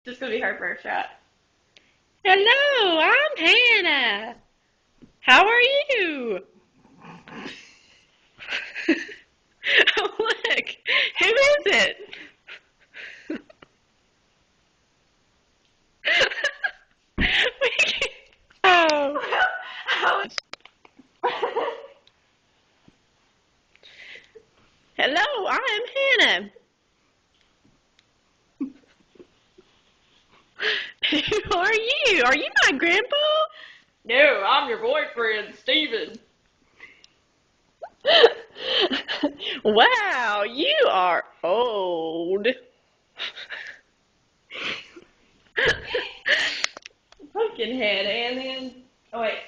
Just gonna be her first shot. Hello, I'm Hannah. How are you? Oh, look, who is it? Oh, hello, I'm Hannah. Who are you? Are you my grandpa? No, I'm your boyfriend, Steven. Wow, you are old. Pumpkinhead, and then. Oh, wait.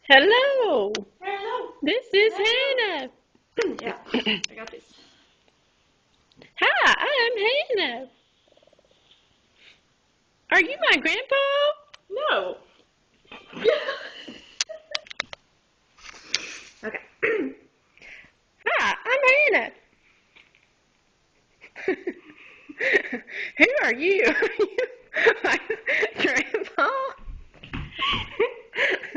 Hello, Hello. this is Hannah. Yeah, I got this. Hi, I'm Hannah. Are you my grandpa? No. Okay. Hi, I'm Hannah. Who are you? Are you my grandpa?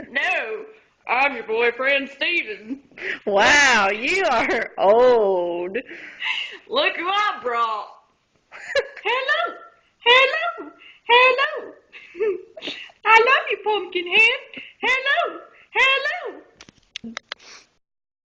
No, I'm your boyfriend, Steven. Wow, you are old. Look who I brought.